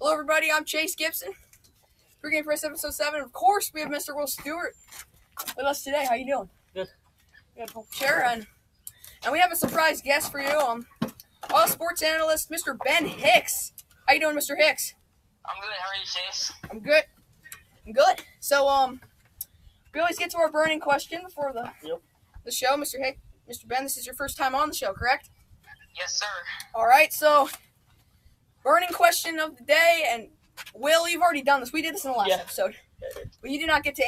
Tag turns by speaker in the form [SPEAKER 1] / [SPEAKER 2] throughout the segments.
[SPEAKER 1] Hello, everybody. I'm Chase Gibson. Pregame for episode 7. Of course, we have Mr. Will Stewart with us today. How you doing?
[SPEAKER 2] Good.
[SPEAKER 1] Good. Sure. And we have a surprise guest for you. All sports analyst, Mr. Ben Hicks. How you doing, Mr. Hicks?
[SPEAKER 3] I'm good. How are you, Chase?
[SPEAKER 1] I'm good. So, we always get to our burning question before the show, Mr. Hicks. Mr. Ben, this is your first time on the show, correct?
[SPEAKER 3] Yes, sir.
[SPEAKER 1] All right. So, burning question of the day, and Will, you've already done this. We did this in the last episode. But you did not get to,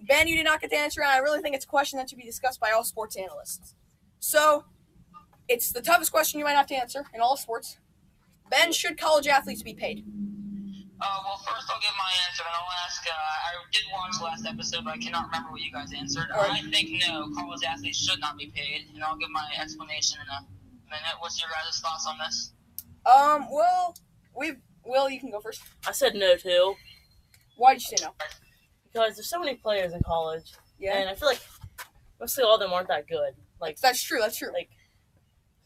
[SPEAKER 1] Ben, you did not get to answer, and I really think it's a question that should be discussed by all sports analysts. So, it's the toughest question you might have to answer in all sports. Ben, should college athletes be paid?
[SPEAKER 3] Well, first I'll give my answer, and I'll ask, I did watch the last episode, but I cannot remember what you guys answered. Right. I think no, college athletes should not be paid, and I'll give my explanation in a minute. What's your guys' thoughts on this?
[SPEAKER 1] Will, you can go first.
[SPEAKER 2] I said no, too.
[SPEAKER 1] Why did you say no?
[SPEAKER 2] Because there's so many players in college.
[SPEAKER 1] Yeah.
[SPEAKER 2] And I feel like mostly all of them aren't that good. Like
[SPEAKER 1] That's true.
[SPEAKER 2] Like,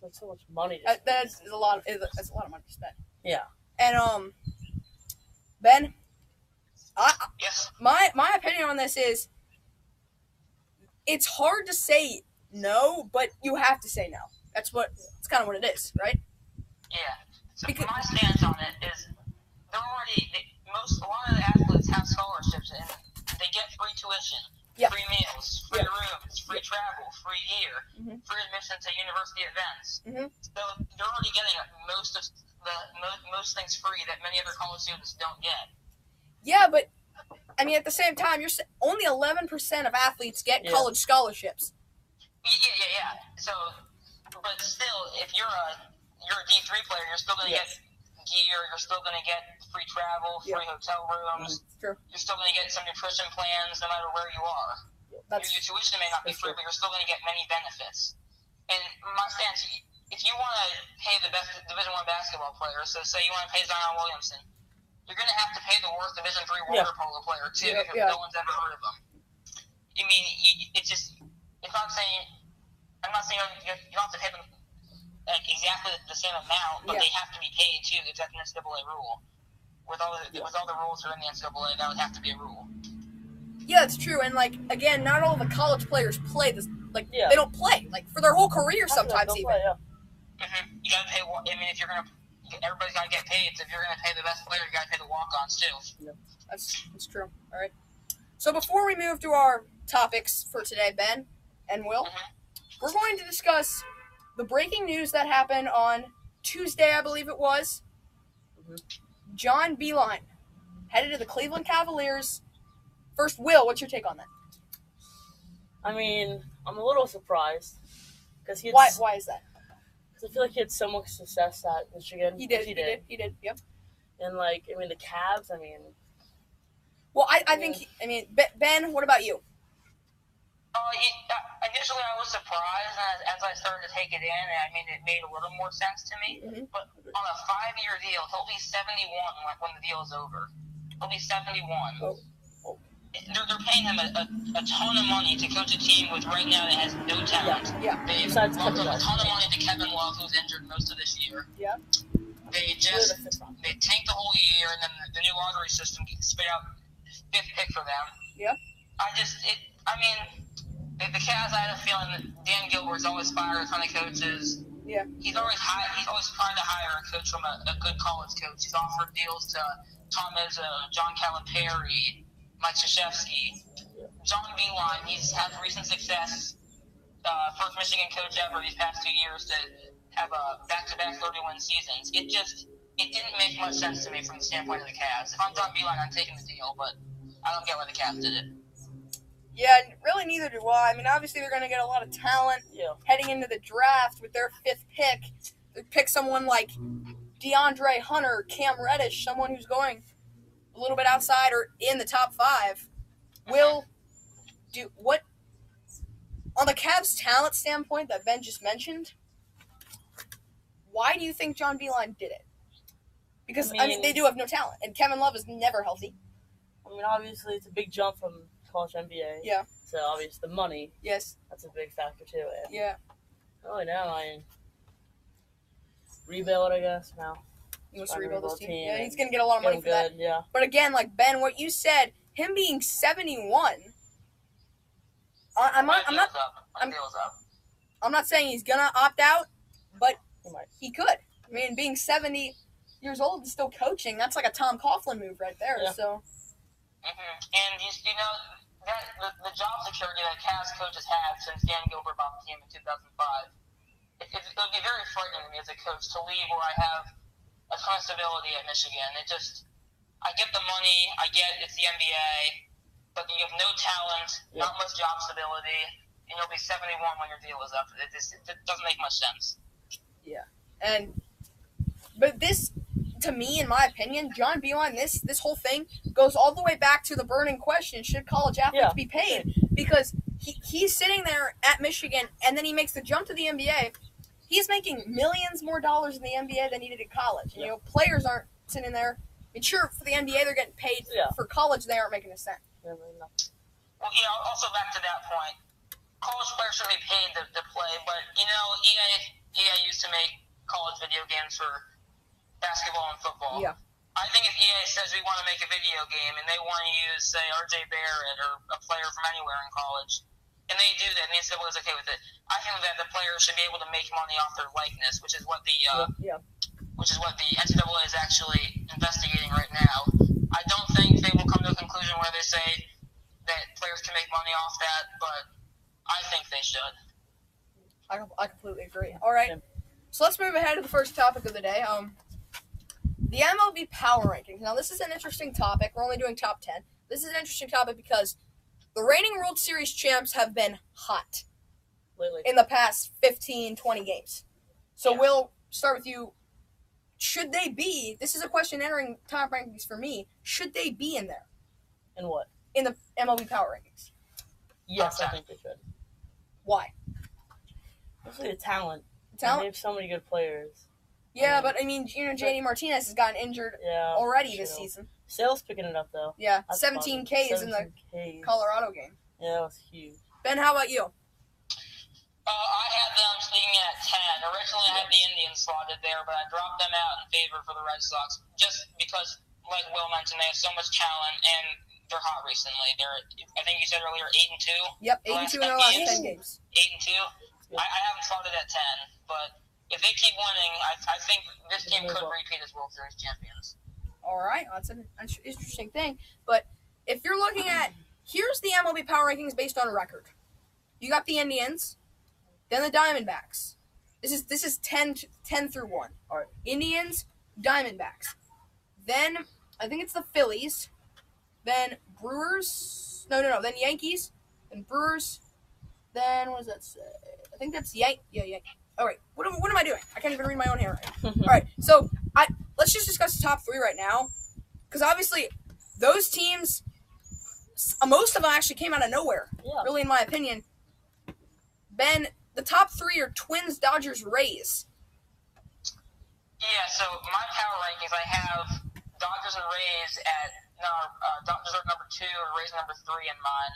[SPEAKER 2] it's so much money to spend.
[SPEAKER 1] That's a lot of money to spend.
[SPEAKER 2] Yeah.
[SPEAKER 1] And, Ben,
[SPEAKER 3] Yes.
[SPEAKER 1] My opinion on this is it's hard to say no, but you have to say no. That's kind of what it is, right?
[SPEAKER 3] Yeah. So my stance on it is a lot of the athletes have scholarships, and they get free tuition, free meals, free rooms, free travel, free gear, free admission to university events. So they're already getting most things free that many other college students don't get.
[SPEAKER 1] Yeah, but at the same time, only 11% of athletes get college scholarships.
[SPEAKER 3] Yeah. So, but still, if you're a D3 player, you're still going to get gear. You're still going to get free travel, free hotel rooms.
[SPEAKER 1] True.
[SPEAKER 3] You're still going to get some nutrition plans, no matter where you are. Your tuition may not be free, but you're still going to get many benefits. And my stance, if you want to pay the best Division I basketball player, so say you want to pay Zion Williamson, you're going to have to pay the worst Division III water polo player too, if no one's ever heard of them. I mean, I'm not saying you don't have to pay them exactly the same amount, but they have to be paid too. It's an NCAA rule. With all the rules that are in the NCAA, that would have to be a rule.
[SPEAKER 1] Yeah, it's true. And again, not all the college players play this. They don't play for their whole career sometimes even.
[SPEAKER 3] You gotta pay. If you're gonna, everybody's gotta get paid. So if you're gonna pay the best player, you gotta pay the walk-ons too.
[SPEAKER 1] Yeah, that's true. All right. So before we move to our topics for today, Ben and Will, we're going to discuss the breaking news that happened on Tuesday, I believe it was. John Beilein headed to the Cleveland Cavaliers. First, Will, what's your take on that?
[SPEAKER 2] I'm a little surprised because
[SPEAKER 1] Why is that?
[SPEAKER 2] Because I feel like he had so much success at Michigan.
[SPEAKER 1] He did. Yep.
[SPEAKER 2] And the Cavs.
[SPEAKER 1] Well, I think. Ben, what about you?
[SPEAKER 3] Initially, I was surprised as I started to take it in, and it made a little more sense to me. But on a 5-year deal, he'll be 71 when the deal is over. He'll be 71. They're paying him a ton of money to coach a team right now that has no talent. They've lost a ton of money to Kevin Love, who's injured most of this year. Yeah. They tanked the whole year, and then the new lottery system spit out 5th pick for them. Yeah. The Cavs, I had a feeling that Dan Gilbert's always fired a ton of coaches. Yeah. He's always trying to hire a coach from a good college coach. He's offered deals to Tom Izzo, John Calipari, Mike Krzyzewski. John Beilein, he's had recent success. First Michigan coach ever these past 2 years to have a back-to-back 30-win seasons. It didn't make much sense to me from the standpoint of the Cavs. If I'm John Beilein, I'm taking the deal, but I don't get why the Cavs did it.
[SPEAKER 1] Yeah, really neither do I. Obviously they're going to get a lot of talent heading into the draft with their 5th pick. They pick someone like DeAndre Hunter, Cam Reddish, someone who's going a little bit outside or in the top 5. Will do what on the Cavs' talent standpoint that Ben just mentioned? Why do you think John Beilein did it? Because they do have no talent, and Kevin Love is never healthy.
[SPEAKER 2] Obviously it's a big jump from college NBA.
[SPEAKER 1] Yeah.
[SPEAKER 2] So obviously the money.
[SPEAKER 1] Yes.
[SPEAKER 2] That's a big factor too.
[SPEAKER 1] Yeah.
[SPEAKER 2] Really now, rebuild, I guess, now.
[SPEAKER 1] He wants to rebuild his team.
[SPEAKER 2] team.
[SPEAKER 1] Yeah, he's going to get a lot of money for that.
[SPEAKER 2] Yeah.
[SPEAKER 1] But again, like Ben, what you said, him being 71, I'm not saying he's going to opt out, but he could. I mean, being 70 years old and still coaching, that's like a Tom Coughlin move right there.
[SPEAKER 2] Yeah.
[SPEAKER 1] So.
[SPEAKER 3] And you know that the job security that Cavs coaches have since Dan Gilbert bought the team in 2005, it would be very frightening to me as a coach to leave where I have a ton of stability at Michigan. I get the money, I get it's the NBA, but you have no talent, not much job stability, and you'll be 71 when your deal is up. It doesn't make much sense.
[SPEAKER 1] Yeah, but this, to me, in my opinion, John Beilein, this whole thing goes all the way back to the burning question: should college athletes be paid? Because he's sitting there at Michigan, and then he makes the jump to the NBA. He's making millions more dollars in the NBA than he did in college. You know, players aren't sitting there. I mean, sure, for the NBA they're getting paid. For college, they aren't making a cent.
[SPEAKER 3] Well, also back to that point, college players should be paid to play, but EA used to make college video games for basketball and football. Yeah. I think if EA says we want to make a video game and they want to use, say, RJ Barrett or a player from anywhere in college, and they do that, and the NCAA is okay with it, I think that the players should be able to make money off their likeness, which is what the NCAA is actually investigating right now. I don't think they will come to a conclusion where they say that players can make money off that, but I think they should.
[SPEAKER 1] I completely agree. All right, so let's move ahead to the first topic of the day. The MLB Power Rankings. Now, this is an interesting topic. We're only doing top 10. This is an interesting topic because the reigning World Series champs have been hot in the past 15, 20 games. So we'll start with you. Should they be, this is a question entering top rankings for me, should they be in there?
[SPEAKER 2] In what?
[SPEAKER 1] In the MLB Power Rankings.
[SPEAKER 2] Yes, I think they should.
[SPEAKER 1] Why?
[SPEAKER 2] Mostly the talent. They have so many good players.
[SPEAKER 1] Yeah, but I mean, JD Martinez has gotten injured already this season.
[SPEAKER 2] Sale's picking it up, though.
[SPEAKER 1] Yeah, 17 Ks in the Colorado game.
[SPEAKER 2] Yeah, that was huge.
[SPEAKER 1] Ben, how about you?
[SPEAKER 3] I had them sneaking at 10. Originally, I had the Indians slotted there, but I dropped them out in favor for the Red Sox just because, like Will mentioned, they have so much talent and they're hot recently. I think you said earlier 8-2.
[SPEAKER 1] Yep, 8-2 in the last 10 games.
[SPEAKER 3] 8-2. I haven't slotted at 10, but if they keep winning, I think this team could repeat as World Series champions. All
[SPEAKER 1] right, that's an interesting thing. But if you're looking at, here's the MLB Power Rankings based on record. You got the Indians, then the Diamondbacks. This is 10 through 1. All right. Indians, Diamondbacks. Then I think it's the Phillies. Then Brewers. No. Then Yankees. Then Brewers. Then what does that say? I think that's Yankees. All right. What am I doing? I can't even read my own handwriting. All right. So let's just discuss the top 3 right now, because obviously those teams, most of them actually came out of nowhere. Yeah. Really, in my opinion. Ben, the top 3 are Twins, Dodgers, Rays.
[SPEAKER 3] Yeah. So my power rankings, I have Dodgers and Rays at Dodgers are number 2 and Rays number 3 in mine.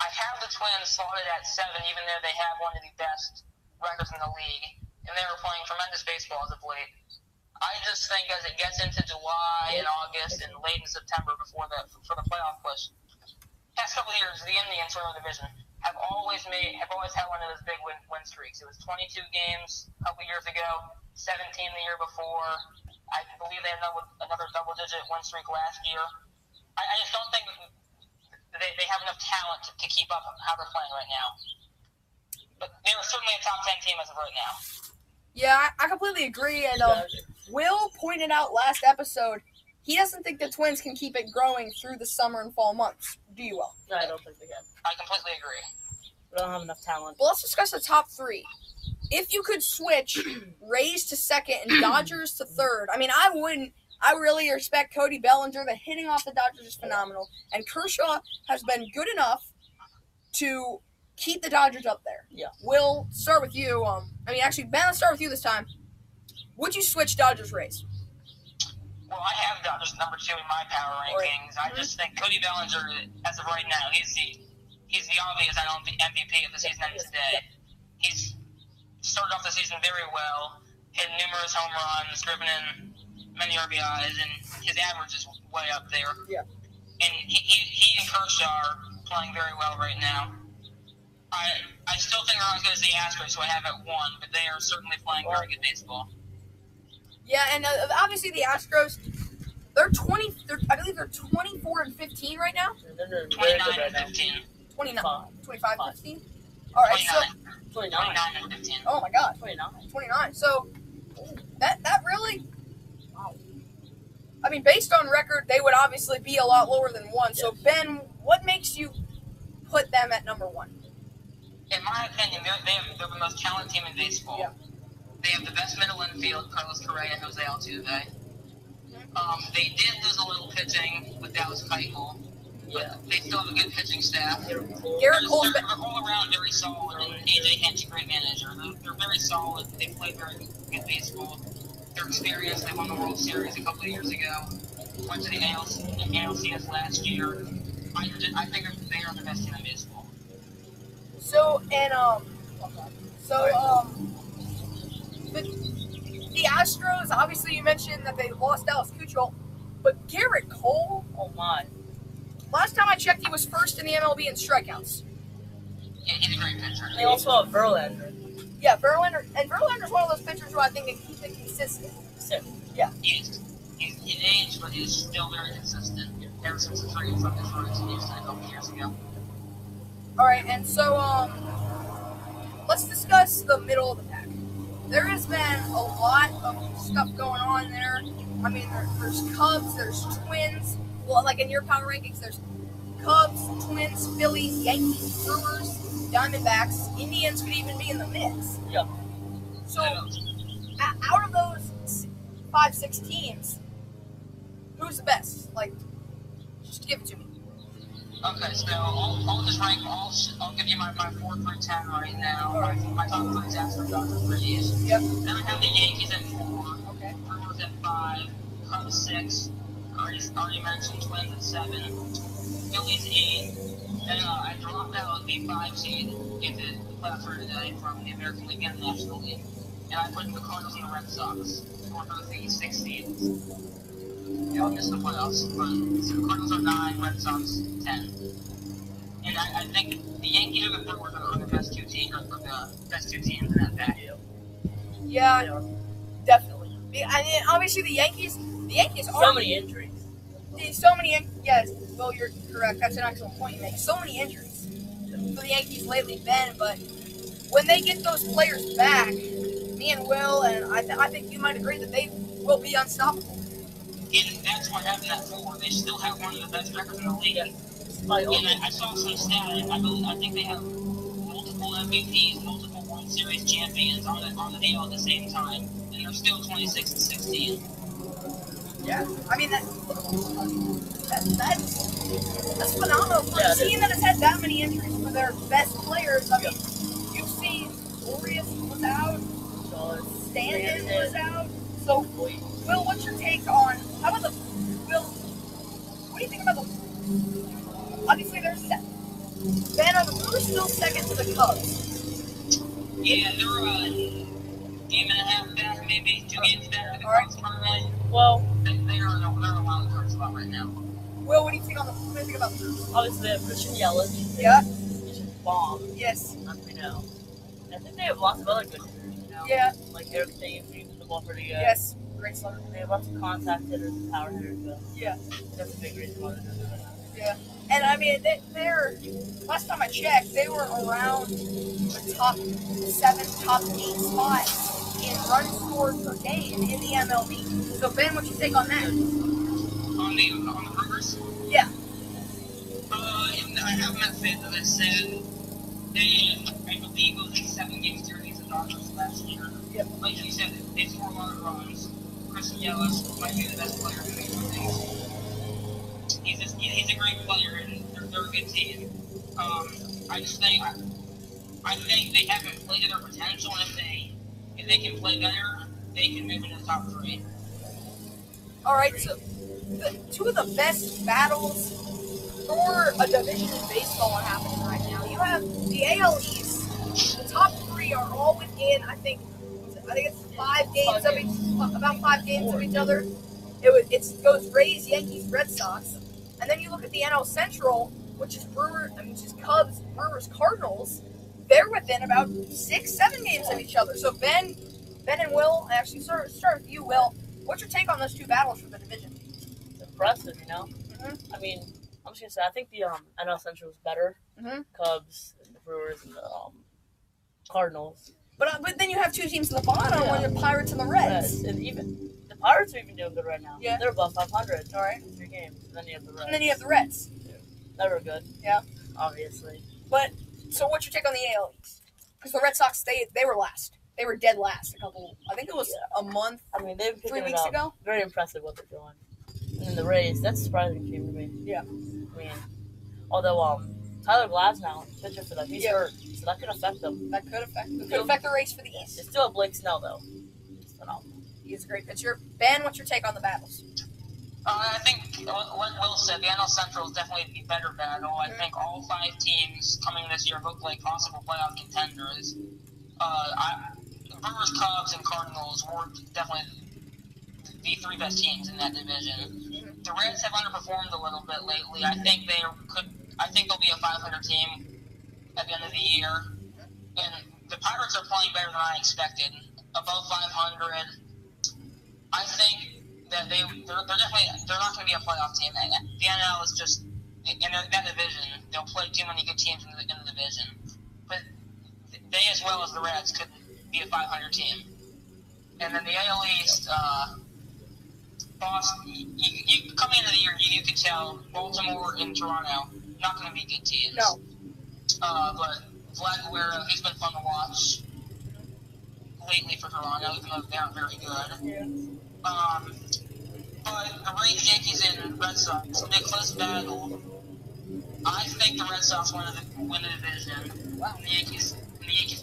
[SPEAKER 3] I have the Twins slotted at 7, even though they have one of the best records in the league, and they were playing tremendous baseball as of late. I just think as it gets into July and August and late in September for the playoff push, past couple of years, the Indians from the division have always had one of those big win streaks. It was 22 games a couple years ago, 17 the year before. I believe they had another double-digit win streak last year. I just don't think they have enough talent to keep up how they're playing right now. But they were certainly a top 10 team as of right now.
[SPEAKER 1] Yeah, I completely agree. And Will pointed out last episode, he doesn't think the Twins can keep it growing through the summer and fall months. Do you, Will?
[SPEAKER 2] No, I don't think they can.
[SPEAKER 3] I completely agree.
[SPEAKER 2] We don't have enough talent.
[SPEAKER 1] Well, let's discuss the top 3. If you could switch Rays to second and Dodgers to third, I mean, I wouldn't. I really respect Cody Bellinger. The hitting off the Dodgers is phenomenal. And Kershaw has been good enough to keep the Dodgers up there.
[SPEAKER 2] Yeah.
[SPEAKER 1] We'll start with you. Ben, let's start with you this time. Would you switch Dodgers-Rays?
[SPEAKER 3] Well, I have Dodgers number 2 in my power rankings. I just think Cody Bellinger, as of right now, he's the obvious MVP of the season today. He's started off the season very well, hit numerous home runs, driven in many RBIs, and his average is way up there.
[SPEAKER 1] Yeah.
[SPEAKER 3] And he and Kershaw are playing very well right now. I still think they're not as good as the Astros, so I have at 1, but they are certainly playing very good baseball.
[SPEAKER 1] Yeah, and obviously the Astros, I believe they're 24-15 right now.
[SPEAKER 3] 29-15.
[SPEAKER 1] 25-15. All right,
[SPEAKER 3] 29-15.
[SPEAKER 1] Oh my God,
[SPEAKER 2] 29.
[SPEAKER 1] So that really, wow. I mean, based on record, they would obviously be a lot lower than 1. Yes. So Ben, what makes you put them at number 1?
[SPEAKER 3] In my opinion, they're the most talented team in baseball.
[SPEAKER 1] Yeah.
[SPEAKER 3] They have the best middle infield, Carlos Correa and Jose Altuve. They did lose a little pitching with Dallas Keuchel, but they still have a good pitching staff.
[SPEAKER 1] Garrett Cole's
[SPEAKER 3] they're all around very solid, and AJ Hinch's a great manager. They're very solid. They play very good baseball. They're experienced. They won the World Series a couple of years ago. Went to the ALCS last year. I think they are the best team in baseball.
[SPEAKER 1] The Astros, obviously you mentioned that they lost Dallas Keuchel, but Garrett Cole,
[SPEAKER 2] oh my.
[SPEAKER 1] Last time I checked, he was first in the MLB in strikeouts.
[SPEAKER 3] Yeah, he's a great pitcher.
[SPEAKER 2] They also have Verlander.
[SPEAKER 1] Yeah, Verlander's one of those pitchers who I think can keep it consistent. Yeah.
[SPEAKER 3] He's aged, but he's still very consistent. Ever since the trade from his roots in Houston a couple years ago.
[SPEAKER 1] All right, and so let's discuss the middle of the pack. There has been a lot of stuff going on there. I mean, there's Cubs, there's Twins. Well, like in your power rankings, there's Cubs, Twins, Phillies, Yankees, Brewers, Diamondbacks. Indians could even be in the mix.
[SPEAKER 2] Yeah.
[SPEAKER 1] So, out of those 5-6 teams, who's the best? Like, just give it to me.
[SPEAKER 3] Okay, so I'll just rank. I'll give you my 4 through 10 right now. Right. My top 3 is Astros, Dodgers, Braves.
[SPEAKER 1] Yep.
[SPEAKER 3] Then I have the Yankees at 4.
[SPEAKER 1] Okay.
[SPEAKER 3] Brewers at 5. Cubs 6. Already mentioned Twins at 7. Phillies 8. Then I dropped out the 5 seed into the playoffs for today from the American League and National League, and I put in the Cardinals and the Red Sox for both the 6 seeds. I'll miss the playoffs, but so the Cardinals are 9, Red Sox 10. And I think the Yankees or the Brewers are the best 2 teams, or the best 2 teams in that pack.
[SPEAKER 1] Yeah, definitely. I mean, obviously the Yankees are
[SPEAKER 2] so many injuries.
[SPEAKER 1] Yes, well, you're correct. That's an excellent point you make. So many injuries for the Yankees lately, Ben. But when they get those players back, me and Will, and I think you might agree that they will be unstoppable.
[SPEAKER 3] And that's what happened at 4. They still have one of the best records in the league.
[SPEAKER 2] Yeah.
[SPEAKER 3] And I saw some stat. I think they have multiple MVPs, multiple World Series champions on the deal at the same time, and they're still 26-16.
[SPEAKER 1] Yeah, I mean that's phenomenal for a team that has had that many injuries for their best players. I mean, you've seen Urias was out, Stanton was out. So, Will, what's your take on what do you think about the? Obviously, they're second. Ben, are the Brewers still second to the Cubs?
[SPEAKER 3] Yeah, they're a game and a half back, maybe 2 games back to the Cubs currently.
[SPEAKER 2] Well,
[SPEAKER 3] they're a wild card spot right now.
[SPEAKER 1] Will, what do you think about the Brewers?
[SPEAKER 2] Obviously, they have Christian Yelich.
[SPEAKER 1] Yeah.
[SPEAKER 2] He's just bomb.
[SPEAKER 1] Yes.
[SPEAKER 2] As we know. I think they have lots of other good hitters, you know?
[SPEAKER 1] Yeah.
[SPEAKER 2] Like Eric Thames, who can the ball pretty good.
[SPEAKER 1] Yes. Great slugger.
[SPEAKER 2] They have lots of contact hitters and power hitters, but
[SPEAKER 1] yeah.
[SPEAKER 2] That's a big reason why they're doing that.
[SPEAKER 1] Yeah. And I mean, they're last time I checked, they were around the top 7, top 8 spots in runs scored per game in the MLB. So Ben, what's your take on that?
[SPEAKER 3] On the Brewers?
[SPEAKER 1] Yeah.
[SPEAKER 3] I have met fifth, as I said. I believe it was like 7 games here against the Dodgers last year.
[SPEAKER 1] Yep.
[SPEAKER 3] Like you said, they score a lot of runs. Christian Yelich might be the best player in the Major Leagues. He's a great player, and they're a good team. I think they haven't played to their potential, and if they can play better, they can move into the top 3.
[SPEAKER 1] All right, so two of the best battles for a division in baseball are happening right now. You have the AL East. The top 3 are all within, I think, I think it's 5 games of each, about 5 games of each other. It goes Rays, Yankees, Red Sox, and then you look at the NL Central, which is Cubs, Brewers, Cardinals. They're within about 6-7 games of each other. So Ben and Will, actually start with you, Will. What's your take on those two battles for the division?
[SPEAKER 2] It's impressive, you know. I mean, I'm just gonna say I think the NL Central is better. Cubs, and the Brewers, and the Cardinals.
[SPEAKER 1] But then you have two teams at the bottom, where the Pirates and the Reds.
[SPEAKER 2] And even the Pirates are even doing good right now.
[SPEAKER 1] Yeah,
[SPEAKER 2] they're above 500.
[SPEAKER 1] All right,
[SPEAKER 2] 3 games. And then you have the Reds.
[SPEAKER 1] And then you have the Reds.
[SPEAKER 2] Yeah. They were good.
[SPEAKER 1] Yeah,
[SPEAKER 2] obviously.
[SPEAKER 1] But so, what's your take on the AL East? Because the Red Sox, they were last. They were dead last I think it was a month.
[SPEAKER 2] I mean, they've
[SPEAKER 1] 3 weeks ago.
[SPEAKER 2] Very impressive what they're doing. And then the Rays, that's a surprising team to me.
[SPEAKER 1] Yeah.
[SPEAKER 2] I mean, although Tyler Glasnow, pitcher for them, he's hurt, so that could affect them.
[SPEAKER 1] That could affect the race for the East.
[SPEAKER 2] They still have Blake Snell though.
[SPEAKER 1] He's a great pitcher. Ben, what's your take on the battles?
[SPEAKER 3] I think what Will said, the NL Central is definitely the better battle. I think all 5 teams coming this year look like possible playoff contenders. Brewers, Cubs, and Cardinals were definitely the 3 best teams in that division. The Reds have underperformed a little bit lately. I think they'll be a 500 team at the end of the year. And the Pirates are playing better than I expected, above 500. I think that they're not going to be a playoff team. And the NL is just in that division. They'll play too many good teams in the division, but they, as well as the Reds, could be a 500 team. And then the AL East, Boston. You coming into the year, you could tell Baltimore and Toronto not going to be good teams.
[SPEAKER 1] No.
[SPEAKER 3] But Vlad Guerrero, he's been fun to watch lately for Toronto, even though they aren't very good.
[SPEAKER 1] Yeah.
[SPEAKER 3] But the Rays, Yankees, and Red Sox, it's going to be a close battle. I think the Red Sox win the division. Wow. And the Yankees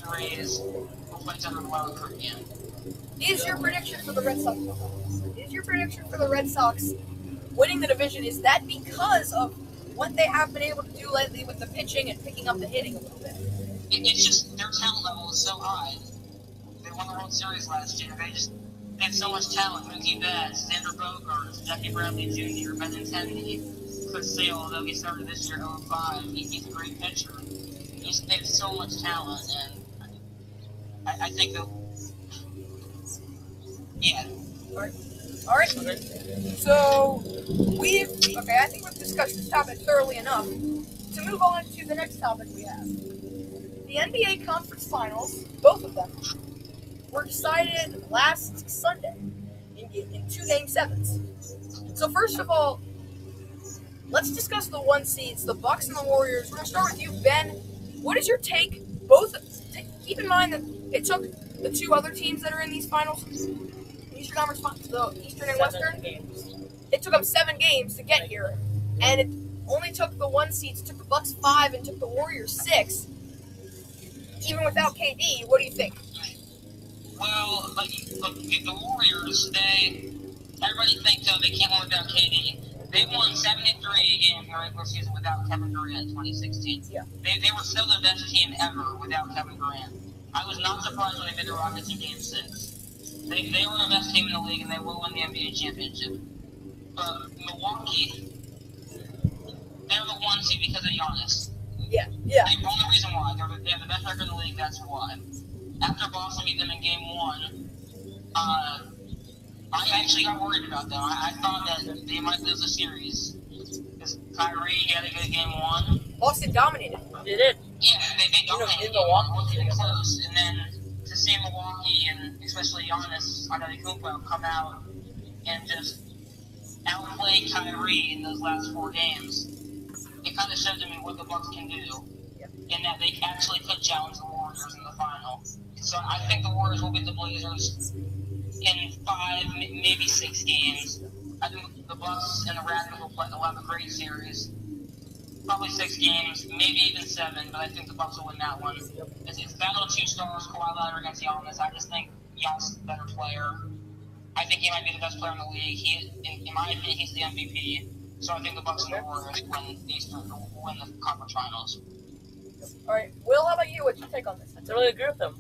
[SPEAKER 3] and Rays will play each other in the wild card game.
[SPEAKER 1] Is your prediction for the Red Sox? Winning the division? Is that because of what they have been able to do lately with the pitching and picking up the hitting a little bit?
[SPEAKER 3] It's just their talent level is so high. They won the World Series last year. They have so much talent. Mookie Betts, Xander Bogaerts, Jackie Bradley Jr., Benintendi, Chris Sale, although he started this year 0-5. He's a great pitcher. They have so much talent, and I think that, yeah.
[SPEAKER 1] All right. So I think we've discussed this topic thoroughly enough. To move on to the next topic we have. The NBA Conference Finals, both of them, were decided last Sunday in 2 Game 7s. So first of all, let's discuss the 1 seeds, the Bucks and the Warriors. We're going to start with you, Ben. What is your take? Keep in mind that it took the 2 other teams that are in these finals, Eastern Conference Finals, the Eastern and Western. It took them 7 games to get here, and it only took the 1 seeds. It took the Bucks 5 and took the Warriors 6. Even without KD, what do you think?
[SPEAKER 3] Well, look, the Warriors, everybody thinks they can't win without KD. They won 73 games in the regular season without Kevin Durant in 2016.
[SPEAKER 1] Yeah.
[SPEAKER 3] They were still the best team ever without Kevin Durant. I was not surprised when they beat the Rockets in Game 6. They were the best team in the league, and they will win the NBA championship. But Milwaukee, they're the 1 seed because of Giannis.
[SPEAKER 1] Yeah.
[SPEAKER 3] They won the reason why. They have the best record in the league, that's why. After Boston beat them in Game 1, I actually got worried about them. I thought that they might lose the series. Because Kyrie had a good Game 1.
[SPEAKER 1] Boston dominated.
[SPEAKER 2] They did.
[SPEAKER 3] Yeah, they dominated.
[SPEAKER 2] In Milwaukee.
[SPEAKER 3] Wasn't even close. And then to see Milwaukee and especially Giannis Antetokounmpo come out and just outplay Kyrie in those last 4 games, it kind of showed to me what the Bucks can do, and that they actually could challenge the Warriors in the final. So I think the Warriors will beat the Blazers in 5, maybe 6 games. I think the Bucks and the Raptors will have a great series. Probably 6 games, maybe even 7, but I think the Bucks will win that one. It's battle of 2 stars, Kawhi Leonard against Giannis. I just think Giannis is a better player. I think he might be the best player in the league. In my opinion, he's the MVP. So I think the Bucks and the Warriors win the conference finals.
[SPEAKER 1] All right, Will, how about you? What's your take on this?
[SPEAKER 2] I totally agree with them.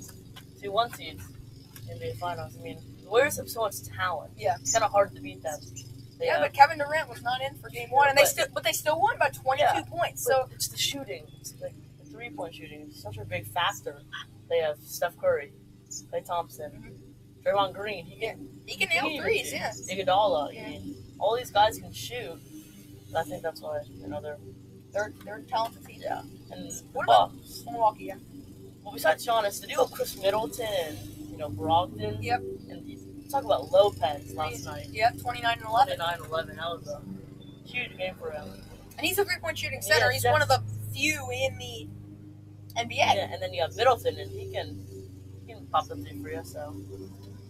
[SPEAKER 2] 2 1 seeds. NBA Finals. I mean, the Warriors have so much talent.
[SPEAKER 1] Yeah.
[SPEAKER 2] It's kind of hard to beat them.
[SPEAKER 1] But Kevin Durant was not in for Game 1, and they still won by 22 points. So
[SPEAKER 2] it's the shooting. It's like the 3-point shooting is such a big factor. They have Steph Curry, Klay Thompson, Draymond Green. He can
[SPEAKER 1] nail threes. Yeah.
[SPEAKER 2] Iguodala. I mean, all these guys can shoot. I think that's why
[SPEAKER 1] they're a talented team.
[SPEAKER 2] Yeah. And
[SPEAKER 1] what about Milwaukee? Yeah.
[SPEAKER 2] Well, besides Giannis, they do have Chris Middleton and Brogdon.
[SPEAKER 1] Yep.
[SPEAKER 2] And talk about Lopez last night.
[SPEAKER 1] Yep, 29 and 11.
[SPEAKER 2] 29-11. That was a huge game for him.
[SPEAKER 1] And he's a 3-point shooting center. He's one of the few in the NBA.
[SPEAKER 2] Yeah, and then you have Middleton, and he can pop the three for you. So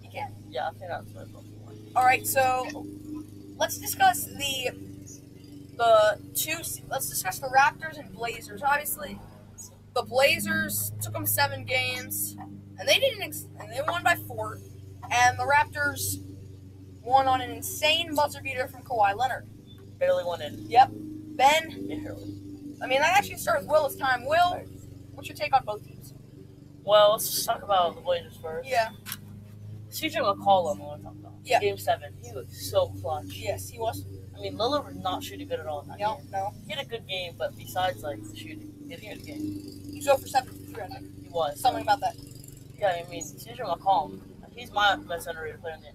[SPEAKER 1] he can.
[SPEAKER 2] Yeah, I think that's what I'm looking for.
[SPEAKER 1] All right, so let's discuss let's discuss the Raptors and Blazers. Obviously, the Blazers took them 7 games, and they won by 4. And the Raptors won on an insane buzzer beater from Kawhi Leonard.
[SPEAKER 2] Barely won in.
[SPEAKER 1] Yep. Ben.
[SPEAKER 2] Barely.
[SPEAKER 1] I mean, I actually start with Will this time. Will, what's your take on both teams?
[SPEAKER 2] Well, let's just talk about the Blazers first.
[SPEAKER 1] Yeah.
[SPEAKER 2] CJ McCollum, I want to talk about.
[SPEAKER 1] Yeah.
[SPEAKER 2] Game 7, he was so clutch.
[SPEAKER 1] Yes, he was.
[SPEAKER 2] I mean, Lillard was not shooting good at all in that game.
[SPEAKER 1] No.
[SPEAKER 2] He had a good game, but besides, the shooting, he had a good game.
[SPEAKER 1] He was 0 for 7 from 3, I think.
[SPEAKER 2] He was.
[SPEAKER 1] Something about that.
[SPEAKER 2] Yeah, I mean, CJ McCollum, he's my most underrated player in the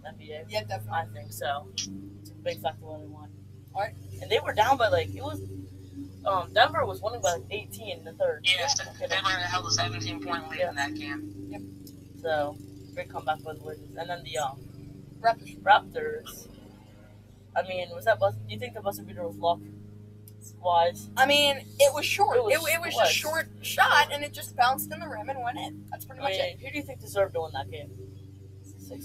[SPEAKER 2] NBA.
[SPEAKER 1] Yeah, definitely.
[SPEAKER 2] I think so. It's a big factor why they won.
[SPEAKER 1] All right.
[SPEAKER 2] And they were down by, it was, Denver was winning by 18 in the third.
[SPEAKER 3] Yes, Denver held a 17-point lead in that game.
[SPEAKER 1] Yep.
[SPEAKER 2] So, big comeback by the Blazers. And then the
[SPEAKER 1] Raptors.
[SPEAKER 2] I mean, do you think the buzzer beater was luck-wise?
[SPEAKER 1] I mean, it was short. It was a
[SPEAKER 2] what?
[SPEAKER 1] short shot, and it just bounced in the rim and went in. That's pretty much it.
[SPEAKER 2] Who do you think deserved to win that game?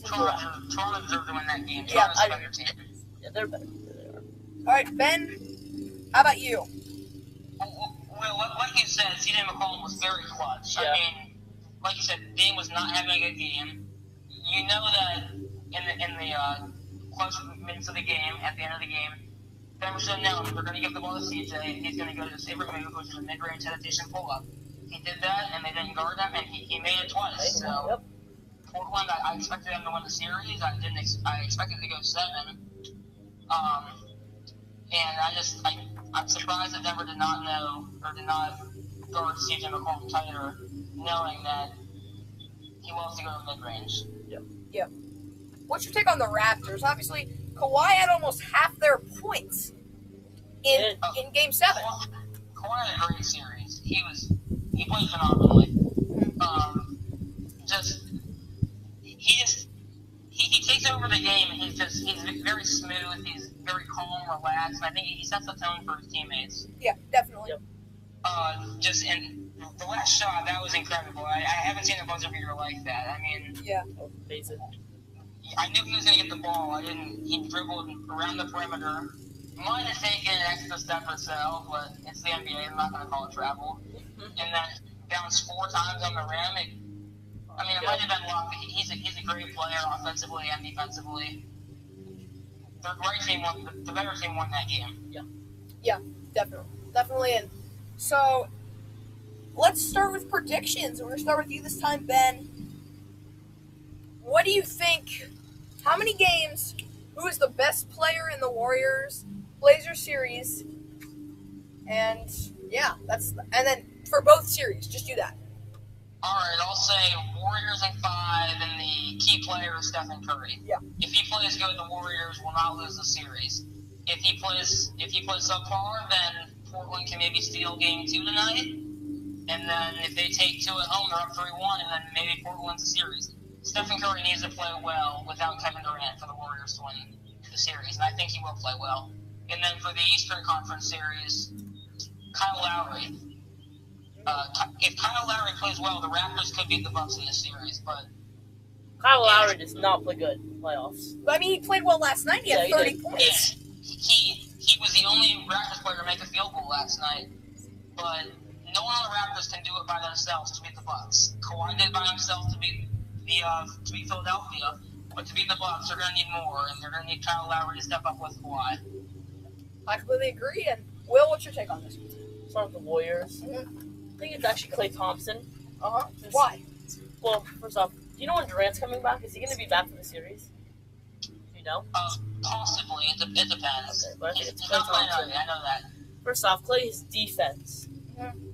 [SPEAKER 3] Toronto deserved to win that game.
[SPEAKER 1] Yeah,
[SPEAKER 2] yeah, they're better. They are.
[SPEAKER 1] All right, Ben, how about you?
[SPEAKER 3] Well, like you said, CJ McCollum was very clutch.
[SPEAKER 2] Yeah.
[SPEAKER 3] I mean, like you said, Dame was not having a good game. You know that in the clutch minutes of the game, at the end of the game, Denver said, no, we're going to give the ball to CJ, and he's going to go to his favorite move, which is a mid-range hesitation pull-up. He did that, and they didn't guard him, and he made it twice. So, Portland, I expected them to win the series. I expected to go 7. And I'm surprised that Denver did not know, or did not guard CJ McCollum tighter, knowing that he loves to go to mid-range.
[SPEAKER 1] Yep. What's your take on the Raptors? Obviously, Kawhi had almost half their points in Game 7.
[SPEAKER 3] Kawhi had a great series. He played phenomenally. He takes over the game, and he's very smooth. He's very calm, relaxed. I think he sets the tone for his teammates.
[SPEAKER 1] Yeah, definitely.
[SPEAKER 2] Yep.
[SPEAKER 3] And the last shot, that was incredible. I haven't seen a buzzer beater like that. I mean,
[SPEAKER 1] yeah,
[SPEAKER 2] amazing.
[SPEAKER 3] I knew he was going to get the ball. He dribbled around the perimeter. Might have taken an extra step or so, but it's the NBA. I'm not going to call it travel. And then bounced 4 times on the rim. It might have been luck. He's a great player offensively and defensively. The right team won. The better team won that game.
[SPEAKER 1] Yeah, definitely. And so let's start with predictions. We're going to start with you this time, Ben. What do you think? How many games? Who is the best player in the Warriors-Blazers series? And yeah, and then for both series, just do that.
[SPEAKER 3] All right, I'll say Warriors in 5, and the key player is Stephen Curry.
[SPEAKER 1] Yeah.
[SPEAKER 3] If he plays good, the Warriors will not lose the series. If he plays subpar, then Portland can maybe steal Game 2 tonight. And then if they take 2 at home, they're up 3-1, and then maybe Portland wins the series. Stephen Curry needs to play well without Kevin Durant for the Warriors to win the series, and I think he will play well. And then for the Eastern Conference series, Kyle Lowry. If Kyle Lowry plays well, the Raptors could beat the Bucks in this series, but
[SPEAKER 2] Kyle Lowry does not play good in playoffs.
[SPEAKER 1] I mean, he played well last night. He had 30 points.
[SPEAKER 3] He was the only Raptors player to make a field goal last night, but no one on the Raptors can do it by themselves to beat the Bucks. Kawhi did by himself to beat Philadelphia, but to beat the Bucks, they're going to need more, and they're going to need Kyle Lowry to step up with Kawhi.
[SPEAKER 1] I completely agree. And Will, what's your take on this?
[SPEAKER 2] Start with the Warriors. I think it's actually Klay Thompson.
[SPEAKER 1] Why?
[SPEAKER 2] Well, first off, Do you know when Durant's coming back? Is he going to be back for the series? Do you know?
[SPEAKER 3] Possibly. It depends.
[SPEAKER 2] Okay, but I think
[SPEAKER 3] He's
[SPEAKER 2] it's
[SPEAKER 3] not playing early. I know that.
[SPEAKER 2] First off, Clay's defense.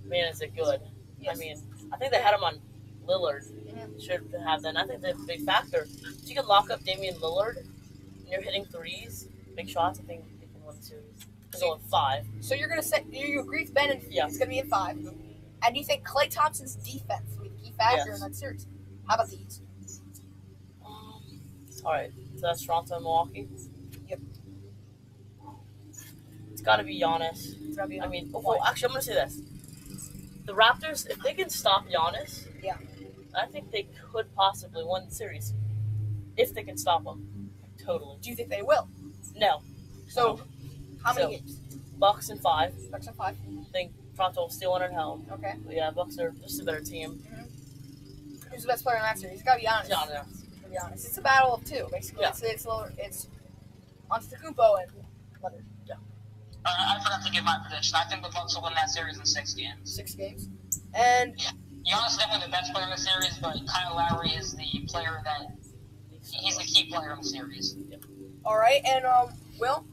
[SPEAKER 2] Man, is it good.
[SPEAKER 1] Yes.
[SPEAKER 2] I mean, I think they had him on Lillard. Should have then. I think that's a big factor. If you can lock up Damian Lillard and you're hitting threes, big shots, I think they can win the series. It's only 5.
[SPEAKER 1] So you're gonna say you agree with Ben and it's gonna be in 5. And you think Klay Thompson's defense will be the key factor in that series? How about the East?
[SPEAKER 2] Alright, so that's Toronto and Milwaukee?
[SPEAKER 1] Yep.
[SPEAKER 2] It's gotta be Giannis. I mean, actually, I'm gonna say this. The Raptors, if they can stop Giannis, I think they could possibly win the series. If they can stop him. Totally.
[SPEAKER 1] Do you think they will?
[SPEAKER 2] No.
[SPEAKER 1] So, how many games?
[SPEAKER 2] Bucks in 5.
[SPEAKER 1] Bucks in 5.
[SPEAKER 2] I think Toronto will steal one at home.
[SPEAKER 1] Okay.
[SPEAKER 2] But yeah, Bucks are just a better team.
[SPEAKER 1] Who's the best player in that series? It's gotta be Giannis. To be honest, it's a battle of 2, basically.
[SPEAKER 2] Yeah.
[SPEAKER 1] It's Antetokounmpo and Leonard.
[SPEAKER 2] Yeah.
[SPEAKER 3] I forgot to give my prediction. I think the Bucks will win that series in 6 games.
[SPEAKER 1] 6 games. And
[SPEAKER 3] Giannis is definitely the best player in the series, but Kyle Lowry is the player that he's the key player in the series.
[SPEAKER 1] All right, and Will,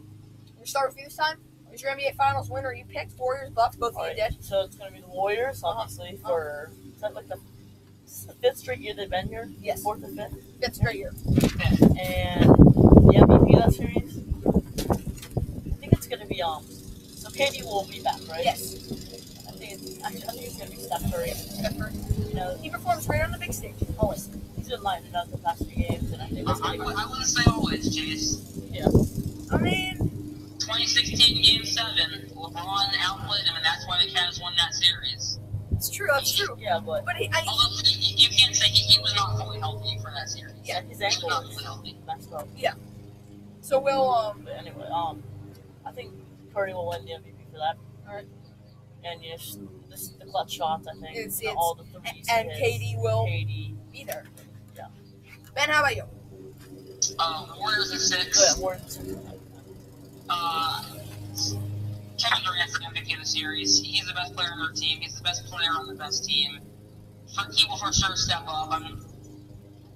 [SPEAKER 1] we start with you this time. Who's your NBA Finals winner? You picked Warriors, Bucks, both of you did.
[SPEAKER 2] So it's going to be the Warriors, obviously, for is that like the 5th straight year they've been here?
[SPEAKER 1] Yes.
[SPEAKER 2] 4th or 5th?
[SPEAKER 1] 5th straight year.
[SPEAKER 2] And the MVP of that series, I think it's going to be so KD will be back, right?
[SPEAKER 1] Yes.
[SPEAKER 2] I think it's going to be Steph Curry. You know,
[SPEAKER 1] He performs great on the big stage. Always.
[SPEAKER 2] He's been lighting it up the past few games, and I think it's going to be.
[SPEAKER 3] I wouldn't say always, Chase.
[SPEAKER 2] Yeah.
[SPEAKER 1] I mean,
[SPEAKER 3] 2016 Game 7, LeBron outplayed him, and that's why the Cavs won that series.
[SPEAKER 1] it's true. That's true.
[SPEAKER 2] Yeah, but
[SPEAKER 1] But
[SPEAKER 3] Although you can't say he was not fully healthy for that series.
[SPEAKER 1] Yeah,
[SPEAKER 2] his
[SPEAKER 3] He was
[SPEAKER 2] ankle
[SPEAKER 3] not
[SPEAKER 2] is
[SPEAKER 3] fully healthy.
[SPEAKER 2] messed up.
[SPEAKER 1] so Will,
[SPEAKER 2] But anyway, I think Curry will win the MVP for that.
[SPEAKER 1] All right.
[SPEAKER 2] And just the clutch shots, I think.
[SPEAKER 1] It's
[SPEAKER 2] all the threes.
[SPEAKER 1] and KD will
[SPEAKER 2] KD.
[SPEAKER 1] be there.
[SPEAKER 2] Yeah.
[SPEAKER 1] Ben, how about you?
[SPEAKER 3] Warriors in 6.
[SPEAKER 2] Oh, yeah, Warriors.
[SPEAKER 3] Kevin Durant for MVP of the series. He's the best player on their team. He's the best player on the best team. He will for sure step up.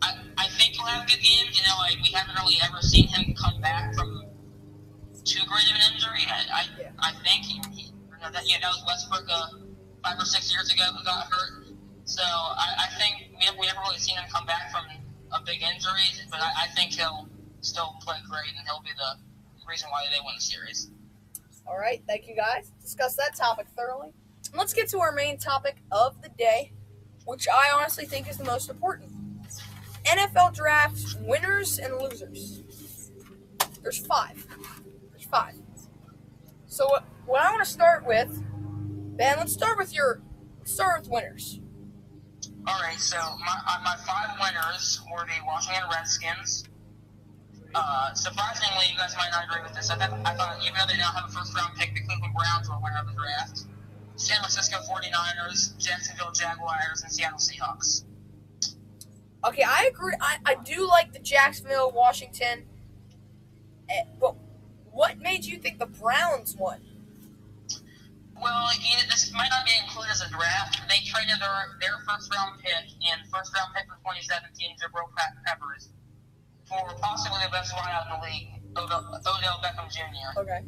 [SPEAKER 3] I think he'll have good games. You know, we haven't really ever seen him come back from too great of an injury. I think that was Westbrook 5 or 6 years ago who got hurt. So I think we haven't really seen him come back from a big injury. But I think he'll still play great, and he'll be the reason why they win the series.
[SPEAKER 1] All right, thank you guys. Discuss that topic thoroughly. And let's get to our main topic of the day, which I honestly think is the most important. NFL draft winners and losers. There's 5. So what I want to start with, Ben, let's start with winners.
[SPEAKER 3] All right, so my 5 winners were the Washington Redskins. Surprisingly, you guys might not agree with this. I thought even though they now have a first-round pick, the Cleveland Browns were winner of the draft. San Francisco 49ers, Jacksonville Jaguars, and Seattle Seahawks.
[SPEAKER 1] Okay, I agree. I do like the Jacksonville, Washington. But what made you think the Browns won?
[SPEAKER 3] Well, this might not be included as a draft. They traded their first-round pick and first-round pick for 2017, Jabril Peppers, for possibly the best wideout in the league, Odell Beckham Jr.
[SPEAKER 1] Okay.